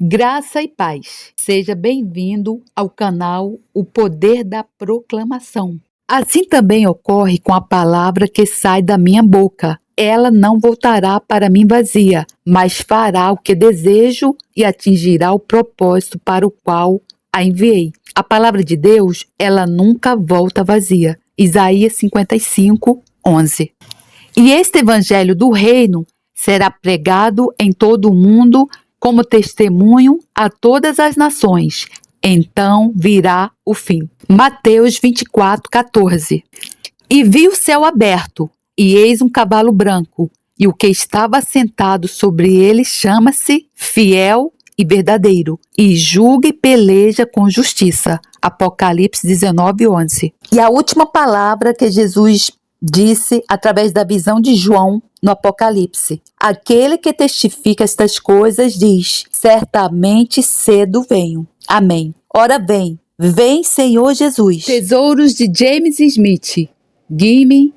Graça e paz. Seja bem-vindo ao canal O Poder da Proclamação. Assim também ocorre com a palavra que sai da minha boca. Ela não voltará para mim vazia, mas fará o que desejo e atingirá o propósito para o qual a enviei. A palavra de Deus, ela nunca volta vazia. Isaías 55:11. E este evangelho do reino será pregado em todo o mundo como testemunho a todas as nações. Então virá o fim. Mateus 24:14. E vi o céu aberto, e eis um cavalo branco, e o que estava sentado sobre ele chama-se Fiel e Verdadeiro, e julga e peleja com justiça. Apocalipse 19:11. E a última palavra que Jesus disse através da visão de João no Apocalipse: aquele que testifica estas coisas diz: certamente cedo venho. Amém. Ora vem, vem Senhor Jesus. Tesouros de James Smith. Guie-me,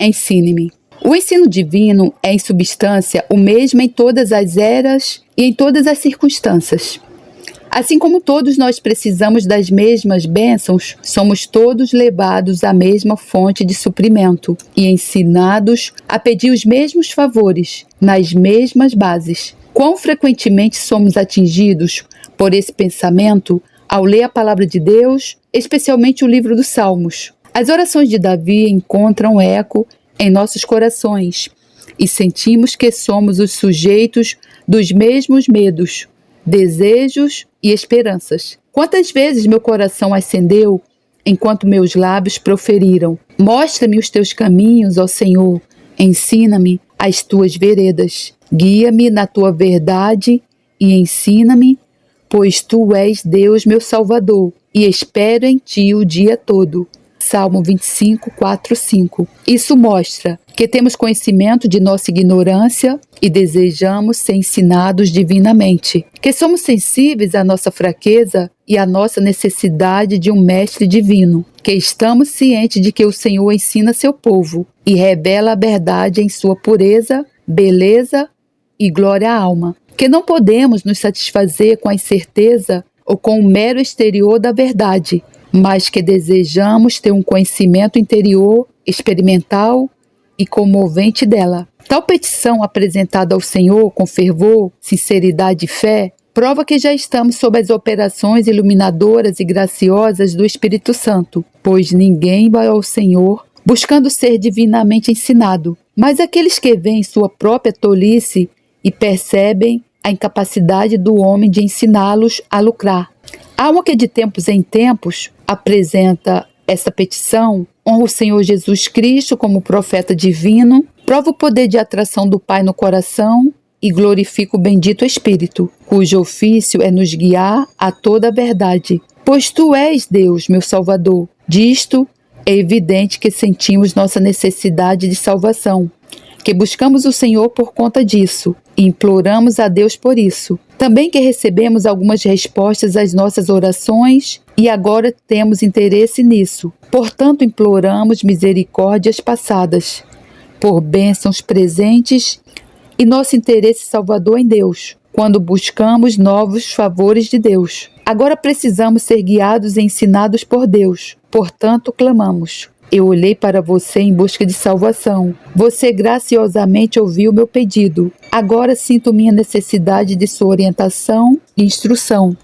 ensine-me. O ensino divino é em substância o mesmo em todas as eras e em todas as circunstâncias. Assim como todos nós precisamos das mesmas bênçãos, somos todos levados à mesma fonte de suprimento e ensinados a pedir os mesmos favores, nas mesmas bases. Quão frequentemente somos atingidos por esse pensamento ao ler a palavra de Deus, especialmente o livro dos Salmos. As orações de Davi encontram eco em nossos corações e sentimos que somos os sujeitos dos mesmos medos, desejos e esperanças. Quantas vezes meu coração acendeu enquanto meus lábios proferiram: mostra-me os teus caminhos, ó Senhor, ensina-me as tuas veredas, guia-me na tua verdade e ensina-me, pois tu és Deus meu Salvador, e espero em ti o dia todo. Salmo 25:4-5. Isso mostra que temos conhecimento de nossa ignorância e desejamos ser ensinados divinamente, que somos sensíveis à nossa fraqueza e à nossa necessidade de um mestre divino, que estamos cientes de que o Senhor ensina seu povo e revela a verdade em sua pureza, beleza e glória à alma, que não podemos nos satisfazer com a incerteza ou com o mero exterior da verdade, mas que desejamos ter um conhecimento interior, experimental e comovente dela. Tal petição apresentada ao Senhor com fervor, sinceridade e fé, prova que já estamos sob as operações iluminadoras e graciosas do Espírito Santo, pois ninguém vai ao Senhor buscando ser divinamente ensinado, mas aqueles que veem sua própria tolice e percebem a incapacidade do homem de ensiná-los a lucrar. A alma que de tempos em tempos apresenta essa petição honra o Senhor Jesus Cristo como profeta divino, prova o poder de atração do Pai no coração e glorifica o bendito Espírito, cujo ofício é nos guiar a toda a verdade. Pois tu és Deus, meu Salvador. Disto é evidente que sentimos nossa necessidade de salvação, que buscamos o Senhor por conta disso e imploramos a Deus por isso. Também que recebemos algumas respostas às nossas orações e agora temos interesse nisso. Portanto, imploramos misericórdias passadas, por bênçãos presentes e nosso interesse salvador em Deus, quando buscamos novos favores de Deus. Agora precisamos ser guiados e ensinados por Deus. Portanto, clamamos: eu olhei para você em busca de salvação. Você graciosamente ouviu meu pedido. Agora sinto minha necessidade de sua orientação e instrução.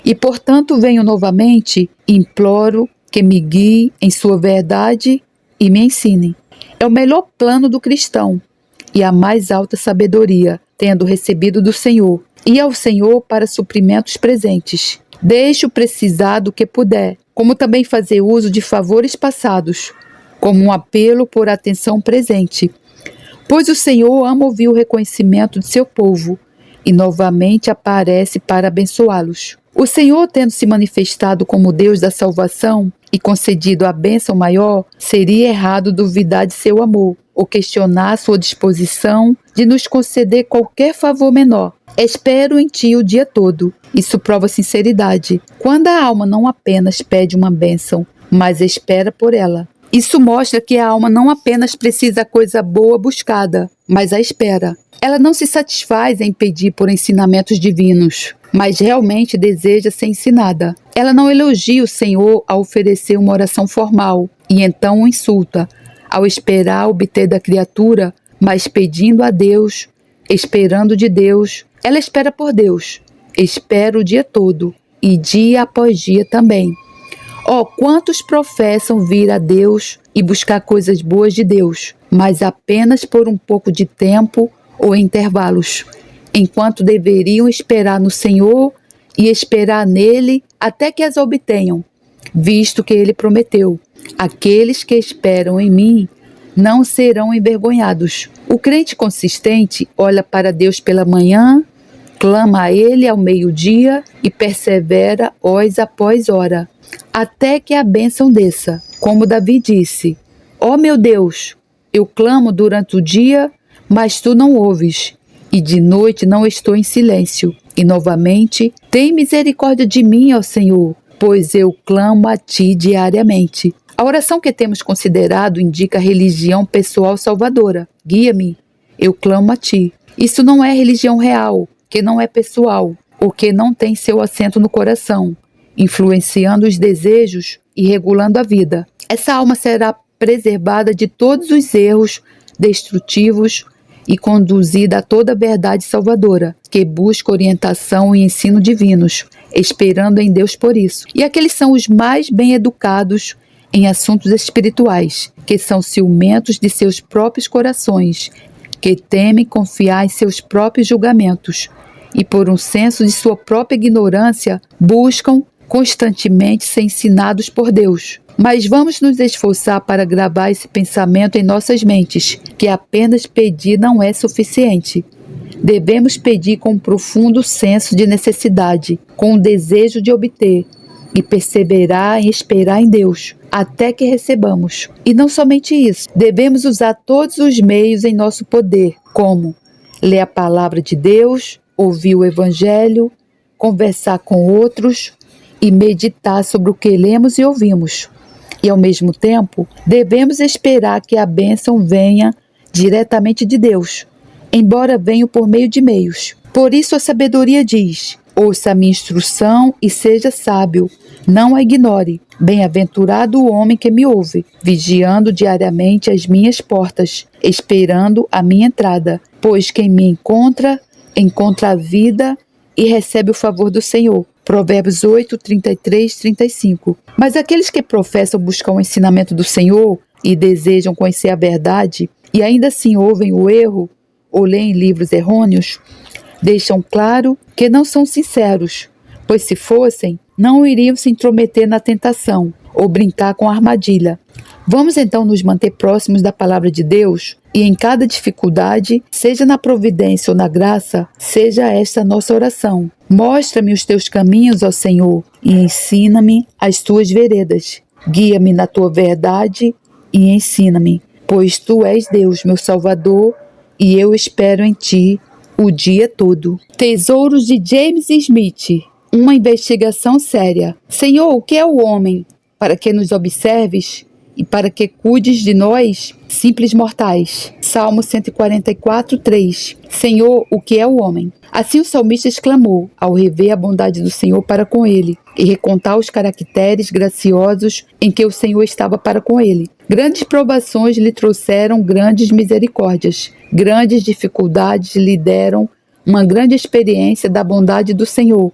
E, portanto, venho novamente e imploro que me guie em sua verdade e me ensine. É o melhor plano do cristão e a mais alta sabedoria, tendo recebido do Senhor. E ao Senhor para suprimentos presentes. Deixe-o precisar do que puder, como também fazer uso de favores passados, como um apelo por atenção presente. Pois o Senhor ama ouvir o reconhecimento de seu povo e novamente aparece para abençoá-los. O Senhor, tendo se manifestado como Deus da salvação e concedido a bênção maior, seria errado duvidar de seu amor ou questionar sua disposição de nos conceder qualquer favor menor. Espero em ti o dia todo. Isso prova sinceridade. Quando a alma não apenas pede uma bênção, mas espera por ela. Isso mostra que a alma não apenas precisa a coisa boa buscada, mas a espera. Ela não se satisfaz em pedir por ensinamentos divinos, mas realmente deseja ser ensinada. Ela não elogia o Senhor ao oferecer uma oração formal e então o insulta, ao esperar obter da criatura, mas pedindo a Deus, esperando de Deus. Ela espera por Deus, espera o dia todo e dia após dia também. Quantos professam vir a Deus e buscar coisas boas de Deus, mas apenas por um pouco de tempo ou intervalos, enquanto deveriam esperar no Senhor e esperar nele até que as obtenham, visto que ele prometeu: aqueles que esperam em mim não serão envergonhados. O crente consistente olha para Deus pela manhã, clama a ele ao meio-dia e persevera horas após hora, até que a bênção desça. Como Davi disse: ó meu Deus, eu clamo durante o dia, mas tu não ouves, e de noite não estou em silêncio. E novamente, tem misericórdia de mim, ó Senhor, pois eu clamo a ti diariamente. A oração que temos considerado indica a religião pessoal salvadora. Guia-me, eu clamo a ti. Isso não é religião real, que não é pessoal, ou que não tem seu assento no coração, influenciando os desejos e regulando a vida. Essa alma será preservada de todos os erros destrutivos e conduzida a toda a verdade salvadora, que busca orientação e ensino divinos, esperando em Deus por isso. E aqueles são os mais bem educados em assuntos espirituais, que são ciumentos de seus próprios corações, que temem confiar em seus próprios julgamentos e, por um senso de sua própria ignorância, buscam constantemente ser ensinados por Deus. Mas vamos nos esforçar para gravar esse pensamento em nossas mentes, que apenas pedir não é suficiente. Devemos pedir com um profundo senso de necessidade, com o desejo de obter, e perseverar em esperar em Deus, até que recebamos. E não somente isso, devemos usar todos os meios em nosso poder, como ler a palavra de Deus, ouvir o Evangelho, conversar com outros e meditar sobre o que lemos e ouvimos. E, ao mesmo tempo, devemos esperar que a bênção venha diretamente de Deus, embora venha por meio de meios. Por isso a sabedoria diz: ouça a minha instrução e seja sábio, não a ignore. Bem-aventurado o homem que me ouve, vigiando diariamente as minhas portas, esperando a minha entrada. Pois quem me encontra, encontra a vida e recebe o favor do Senhor. Provérbios 8, 33, 35. Mas aqueles que professam buscar o ensinamento do Senhor e desejam conhecer a verdade, e ainda assim ouvem o erro ou leem livros errôneos, deixam claro que não são sinceros, pois se fossem, não iriam se intrometer na tentação ou brincar com a armadilha. Vamos então nos manter próximos da palavra de Deus e em cada dificuldade, seja na providência ou na graça, seja esta a nossa oração. Mostra-me os teus caminhos, ó Senhor, e ensina-me as tuas veredas. Guia-me na tua verdade e ensina-me, pois tu és Deus, meu Salvador, e eu espero em ti o dia todo. Tesouros de James Smith. Uma investigação séria. Senhor, o que é o homem? Para que nos observes e para que cuides de nós, simples mortais. Salmo 144, 3. Senhor, o que é o homem? Assim o salmista exclamou, ao rever a bondade do Senhor para com ele, e recontar os caracteres graciosos em que o Senhor estava para com ele. Grandes provações lhe trouxeram grandes misericórdias. Grandes dificuldades lhe deram uma grande experiência da bondade do Senhor.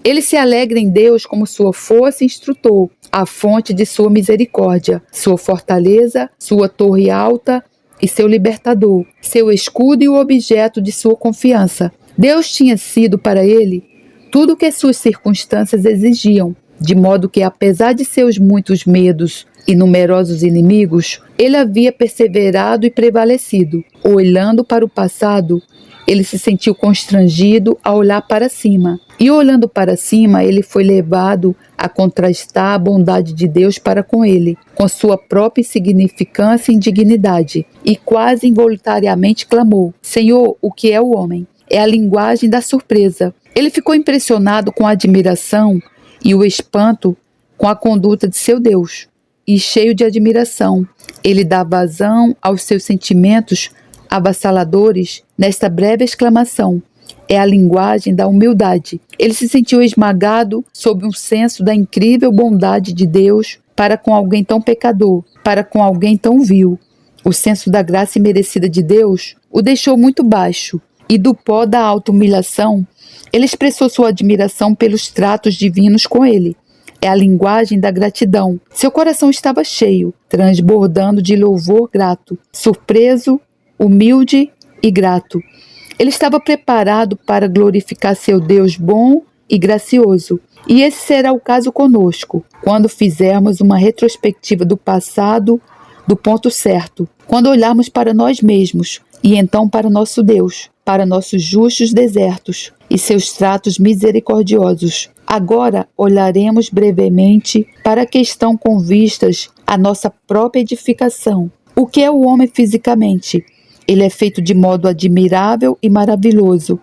Ele se alegra em Deus como sua força e instrutor, a fonte de sua misericórdia, sua fortaleza, sua torre alta e seu libertador, seu escudo e o objeto de sua confiança. Deus tinha sido para ele tudo o que suas circunstâncias exigiam, de modo que, apesar de seus muitos medos e numerosos inimigos, ele havia perseverado e prevalecido. Olhando para o passado, ele se sentiu constrangido a olhar para cima. E olhando para cima, ele foi levado a contrastar a bondade de Deus para com ele, com sua própria insignificância e indignidade, e quase involuntariamente clamou: Senhor, o que é o homem? É a linguagem da surpresa. Ele ficou impressionado com a admiração e o espanto com a conduta de seu Deus, e cheio de admiração, ele dá vazão aos seus sentimentos avassaladores nesta breve exclamação. É a linguagem da humildade. Ele se sentiu esmagado sob um senso da incrível bondade de Deus para com alguém tão pecador, para com alguém tão vil. O senso da graça imerecida de Deus o deixou muito baixo, e do pó da auto-humilhação, ele expressou sua admiração pelos tratos divinos com ele. É a linguagem da gratidão. Seu coração estava cheio, transbordando de louvor grato, surpreso, humilde e grato. Ele estava preparado para glorificar seu Deus bom e gracioso. E esse será o caso conosco, quando fizermos uma retrospectiva do passado do ponto certo, quando olharmos para nós mesmos e então para nosso Deus, para nossos justos desertos e seus tratos misericordiosos. Agora olharemos brevemente para a questão com vistas à nossa própria edificação. O que é o homem fisicamente? Ele é feito de modo admirável e maravilhoso.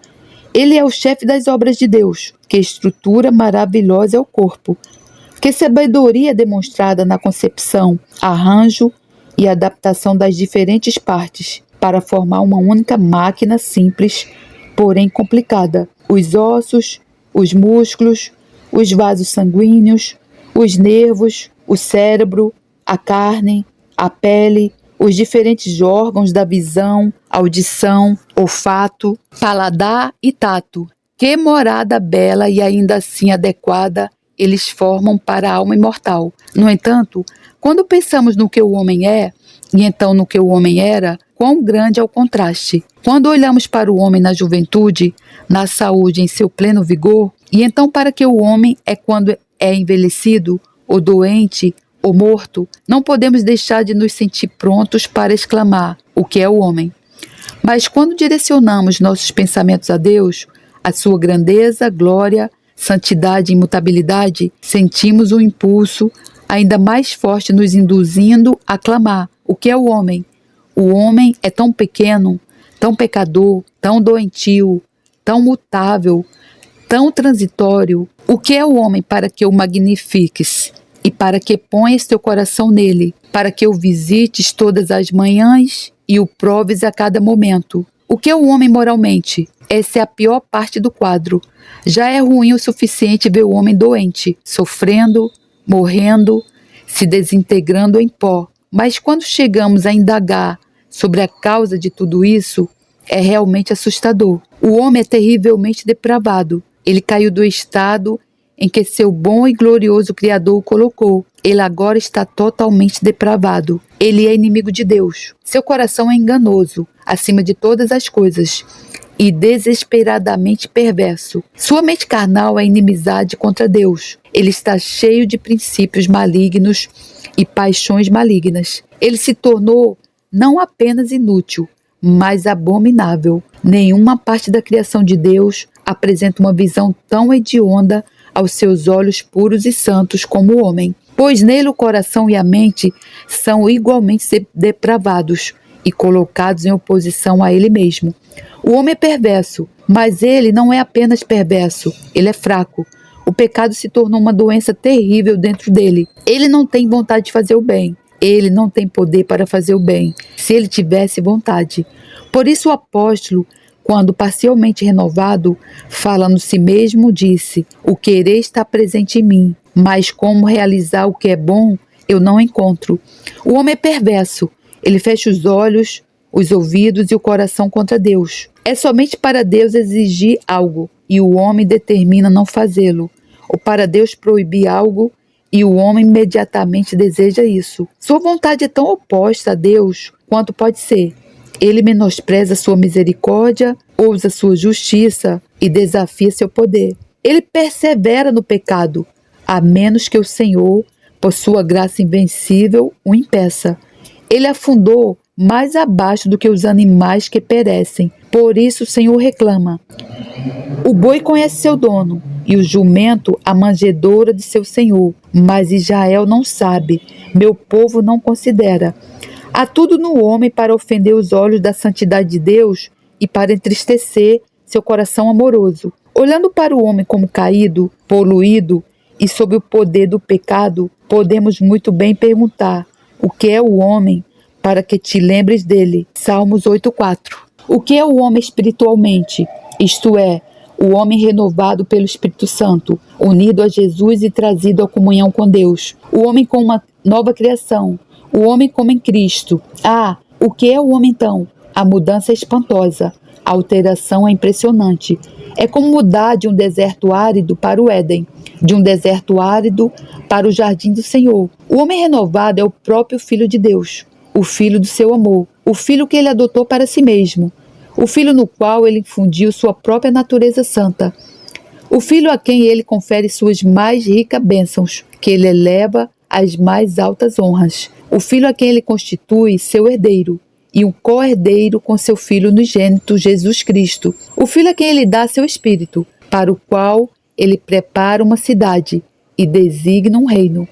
Ele é o chefe das obras de Deus. Que estrutura maravilhosa é o corpo. Que sabedoria demonstrada na concepção, arranjo e adaptação das diferentes partes para formar uma única máquina simples, porém complicada. Os ossos, os músculos, os vasos sanguíneos, os nervos, o cérebro, a carne, a pele, os diferentes órgãos da visão, audição, olfato, paladar e tato. Que morada bela e ainda assim adequada eles formam para a alma imortal. No entanto, quando pensamos no que o homem é, e então no que o homem era, quão grande é o contraste. Quando olhamos para o homem na juventude, na saúde em seu pleno vigor, e então para que o homem é quando é envelhecido, ou doente, ou morto, não podemos deixar de nos sentir prontos para exclamar: o que é o homem? Mas quando direcionamos nossos pensamentos a Deus, a sua grandeza, glória, santidade e imutabilidade, sentimos um impulso ainda mais forte nos induzindo a clamar: o que é o homem? O homem é tão pequeno, tão pecador, tão doentio, tão mutável, tão transitório. O que é o homem para que o magnifiques? E para que ponhas teu coração nele, para que o visites todas as manhãs e o proves a cada momento. O que é o homem moralmente? Essa é a pior parte do quadro. Já é ruim o suficiente ver o homem doente, sofrendo, morrendo, se desintegrando em pó. Mas quando chegamos a indagar sobre a causa de tudo isso, é realmente assustador. O homem é terrivelmente depravado. Ele caiu do estado em que seu bom e glorioso Criador o colocou. Ele agora está totalmente depravado. Ele é inimigo de Deus. Seu coração é enganoso, acima de todas as coisas, e desesperadamente perverso. Sua mente carnal é inimizade contra Deus. Ele está cheio de princípios malignos e paixões malignas. Ele se tornou não apenas inútil, mas abominável. Nenhuma parte da criação de Deus apresenta uma visão tão hedionda aos seus olhos puros e santos como o homem, pois nele o coração e a mente são igualmente depravados e colocados em oposição a ele mesmo. O homem é perverso, mas ele não é apenas perverso, ele é fraco. O pecado se tornou uma doença terrível dentro dele. Ele não tem vontade de fazer o bem. Ele não tem poder para fazer o bem, se ele tivesse vontade. Por isso o apóstolo, quando parcialmente renovado, falando si mesmo, disse: o querer está presente em mim, mas como realizar o que é bom, eu não encontro. O homem é perverso. Ele fecha os olhos, os ouvidos e o coração contra Deus. É somente para Deus exigir algo, e o homem determina não fazê-lo. Ou para Deus proibir algo, e o homem imediatamente deseja isso. Sua vontade é tão oposta a Deus quanto pode ser. Ele menospreza sua misericórdia, ousa sua justiça e desafia seu poder. Ele persevera no pecado, a menos que o Senhor, por sua graça invencível, o impeça. Ele afundou mais abaixo do que os animais que perecem. Por isso o Senhor reclama: o boi conhece seu dono, e o jumento a manjedoura de seu senhor, mas Israel não sabe, meu povo não considera. Há tudo no homem para ofender os olhos da santidade de Deus e para entristecer seu coração amoroso. Olhando para o homem como caído, poluído e sob o poder do pecado, podemos muito bem perguntar: o que é o homem para que te lembres dele. Salmos 8:4. O que é o homem espiritualmente? Isto é, o homem renovado pelo Espírito Santo, unido a Jesus e trazido à comunhão com Deus. O homem com uma nova criação. O homem como em Cristo. O que é o homem então? A mudança é espantosa. A alteração é impressionante. É como mudar de um deserto árido para o Éden, de um deserto árido para o jardim do Senhor. O homem renovado é o próprio Filho de Deus, o Filho do seu amor, o Filho que ele adotou para si mesmo, o Filho no qual ele infundiu sua própria natureza santa, o Filho a quem ele confere suas mais ricas bênçãos, que ele eleva às mais altas honras, o Filho a quem ele constitui seu herdeiro, e um co-herdeiro com seu Filho unigênito, Jesus Cristo. O Filho a quem ele dá seu Espírito, para o qual ele prepara uma cidade e designa um reino.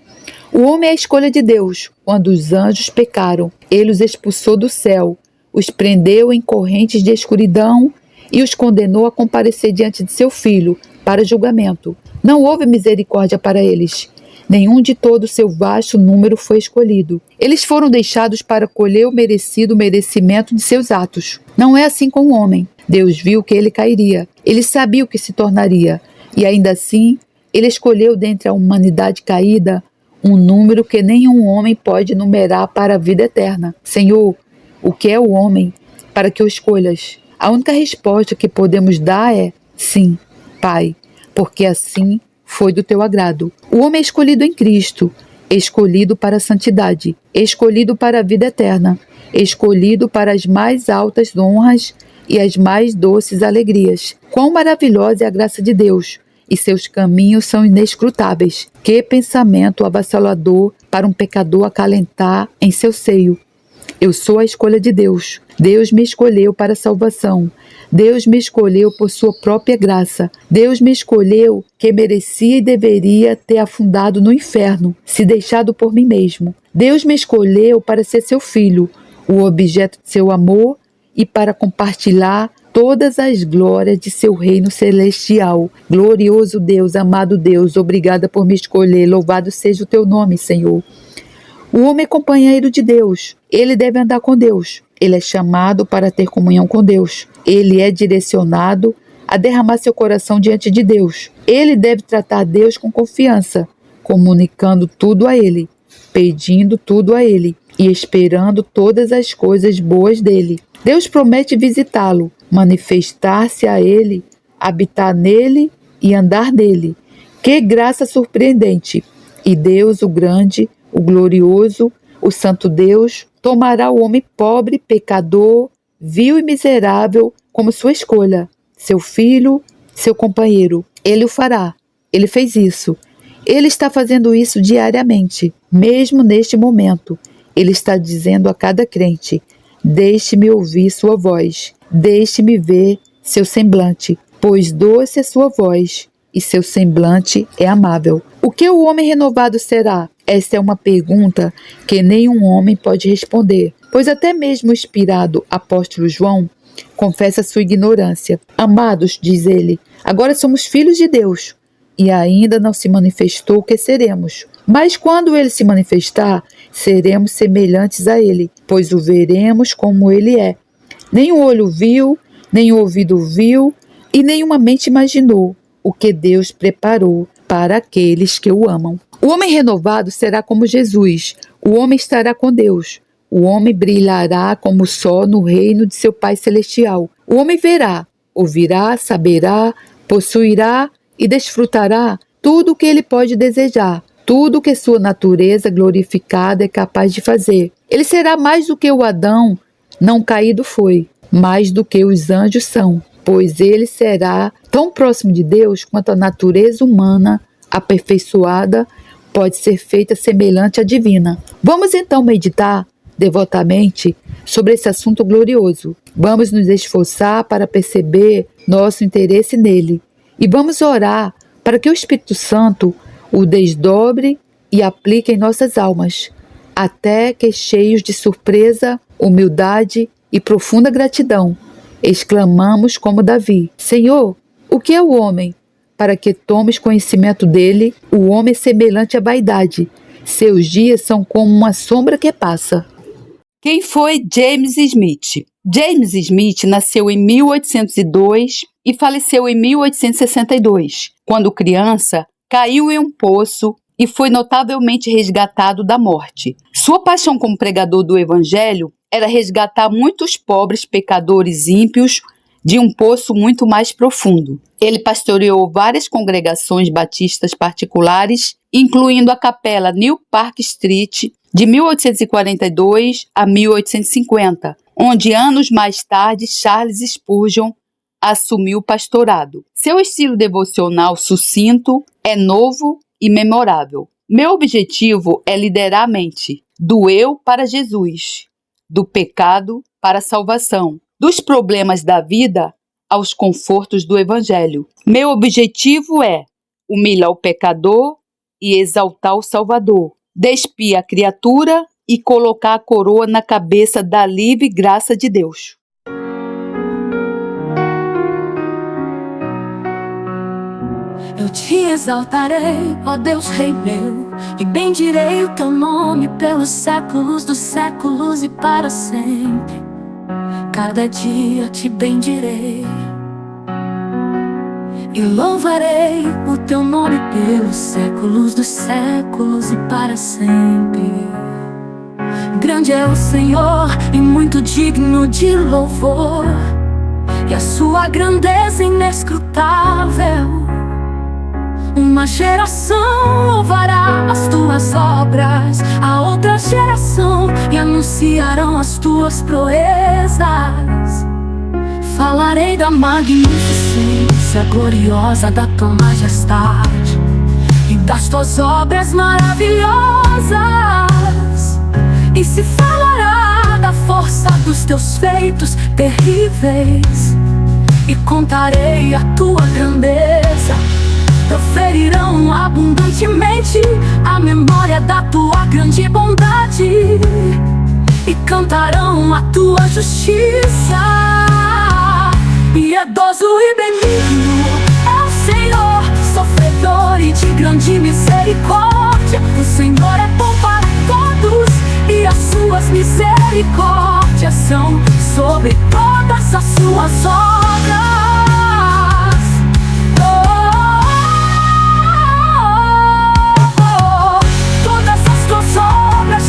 O homem é a escolha de Deus. Quando os anjos pecaram, ele os expulsou do céu, os prendeu em correntes de escuridão e os condenou a comparecer diante de seu Filho para julgamento. Não houve misericórdia para eles. Nenhum de todo o seu vasto número foi escolhido. Eles foram deixados para colher o merecimento de seus atos. Não é assim com o homem. Deus viu que ele cairia. Ele sabia o que se tornaria. E ainda assim, ele escolheu dentre a humanidade caída um número que nenhum homem pode numerar para a vida eterna. Senhor, o que é o homem para que o escolhas? A única resposta que podemos dar é sim, Pai, porque assim foi do teu agrado. O homem é escolhido em Cristo, escolhido para a santidade, escolhido para a vida eterna, escolhido para as mais altas honras e as mais doces alegrias. Quão maravilhosa é a graça de Deus, e seus caminhos são inescrutáveis. Que pensamento avassalador para um pecador acalentar em seu seio. Eu sou a escolha de Deus. Deus me escolheu para a salvação. Deus me escolheu por sua própria graça. Deus me escolheu que merecia e deveria ter afundado no inferno, se deixado por mim mesmo. Deus me escolheu para ser seu filho, o objeto de seu amor e para compartilhar todas as glórias de seu reino celestial. Glorioso Deus, amado Deus, obrigada por me escolher. Louvado seja o teu nome, Senhor. O homem é companheiro de Deus. Ele deve andar com Deus. Ele é chamado para ter comunhão com Deus. Ele é direcionado a derramar seu coração diante de Deus. Ele deve tratar Deus com confiança, comunicando tudo a Ele, pedindo tudo a Ele e esperando todas as coisas boas dele. Deus promete visitá-lo, manifestar-se a Ele, habitar nele e andar nele. Que graça surpreendente! E Deus, o grande, o glorioso, o santo Deus, tomará o homem pobre, pecador, vil e miserável como sua escolha, seu filho, seu companheiro. Ele o fará. Ele fez isso. Ele está fazendo isso diariamente, mesmo neste momento. Ele está dizendo a cada crente: deixe-me ouvir sua voz, deixe-me ver seu semblante, pois doce é sua voz e seu semblante é amável. O que o homem renovado será? Esta é uma pergunta que nenhum homem pode responder, pois até mesmo o inspirado apóstolo João confessa sua ignorância. Amados, diz ele, agora somos filhos de Deus, e ainda não se manifestou o que seremos. Mas quando ele se manifestar, seremos semelhantes a ele, pois o veremos como ele é. Nem o olho viu, nem o ouvido viu, e nenhuma mente imaginou o que Deus preparou para aqueles que o amam. O homem renovado será como Jesus. O homem estará com Deus. O homem brilhará como o sol no reino de seu Pai Celestial. O homem verá, ouvirá, saberá, possuirá e desfrutará tudo o que ele pode desejar, tudo o que sua natureza glorificada é capaz de fazer. Ele será mais do que o Adão não caído foi, mais do que os anjos são, pois ele será tão próximo de Deus quanto a natureza humana aperfeiçoada pode ser feita semelhante à divina. Vamos então meditar devotamente sobre esse assunto glorioso. Vamos nos esforçar para perceber nosso interesse nele e vamos orar para que o Espírito Santo o desdobre e aplique em nossas almas, até que, cheios de surpresa, humildade e profunda gratidão, exclamamos como Davi: Senhor, o que é o homem? Para que tomes conhecimento dele, o homem é semelhante à vaidade. Seus dias são como uma sombra que passa. Quem foi James Smith? James Smith nasceu em 1802 e faleceu em 1862. Quando criança, caiu em um poço e foi notavelmente resgatado da morte. Sua paixão como pregador do Evangelho era resgatar muitos pobres pecadores ímpios de um poço muito mais profundo. Ele pastoreou várias congregações batistas particulares, incluindo a capela New Park Street, de 1842 a 1850, onde anos mais tarde Charles Spurgeon assumiu o pastorado. Seu estilo devocional sucinto é novo e memorável. Meu objetivo é liderar a mente do eu para Jesus, do pecado para a salvação, dos problemas da vida aos confortos do Evangelho. Meu objetivo é humilhar o pecador e exaltar o Salvador, despir a criatura e colocar a coroa na cabeça da livre graça de Deus. Eu te exaltarei, ó Deus Rei meu, e bendirei o teu nome pelos séculos dos séculos e para sempre. Cada dia te bendirei e louvarei o teu nome pelos séculos dos séculos e para sempre. Grande é o Senhor e muito digno de louvor, e a sua grandeza inescrutável. Uma geração louvará as tuas obras, a outra geração e anunciarão as tuas proezas. Falarei da magnificência gloriosa da tua majestade e das tuas obras maravilhosas. E se falará da força dos teus feitos terríveis, e contarei a tua grandeza. Proferirão abundantemente a memória da tua grande bondade, e cantarão a tua justiça. Piedoso e benigno é o Senhor, sofredor e de grande misericórdia. O Senhor é bom para todos, e as suas misericórdias são sobre todas as suas obras.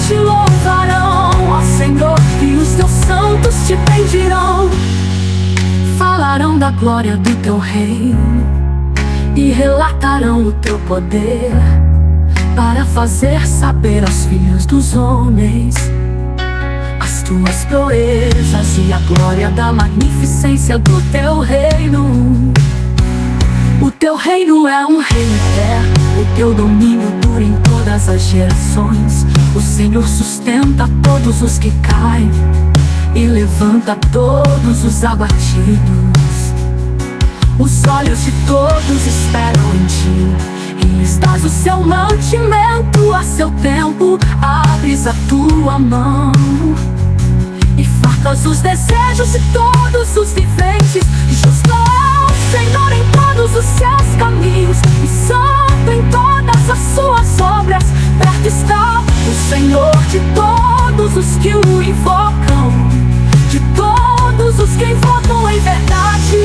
Te louvarão, ó Senhor, e os teus santos te bendirão. Falarão da glória do teu reino e relatarão o teu poder, para fazer saber aos filhos dos homens as tuas proezas e a glória da magnificência do teu reino. O teu reino é um reino eterno, o teu domínio dura em todas as gerações. O Senhor sustenta todos os que caem e levanta todos os abatidos. Os olhos de todos esperam em ti, e lhes dás o seu mantimento a seu tempo. Abres a tua mão e fartas os desejos de todos os viventes. Justo é o Senhor em todos os seus caminhos, e santo em todas as suas obras. Perto está o Senhor de todos os que o invocam, de todos os que invocam em verdade.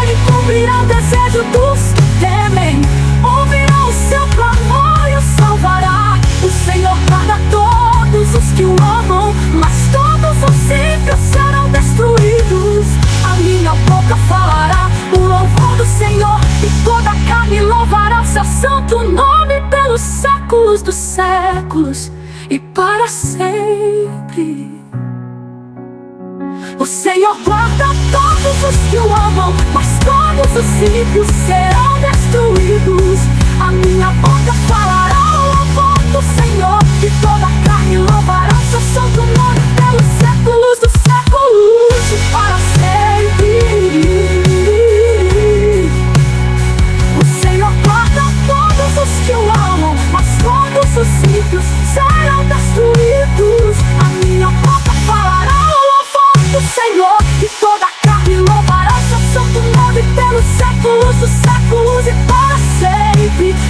Ele cumprirá o desejo dos que temem, ouvirá o seu clamor e o salvará. O Senhor guarda todos os que o amam, mas todos os ímpios serão destruídos. A minha boca falará o louvor do Senhor, e toda a carne louvará o seu santo nome pelos séculos dos séculos e para sempre. O Senhor guarda todos os que o amam, mas todos os ímpios serão destruídos. A minha boca falará o louvor do Senhor, e toda a carne louvará o seu santo nome pelos séculos dos séculos e para sempre. O Senhor guarda todos os que o amam, mas todos os ímpios serão destruídos. A minha boca falará o louvor do Senhor, e toda a carne louvará o seu santo nome pelos séculos dos séculos e para sempre.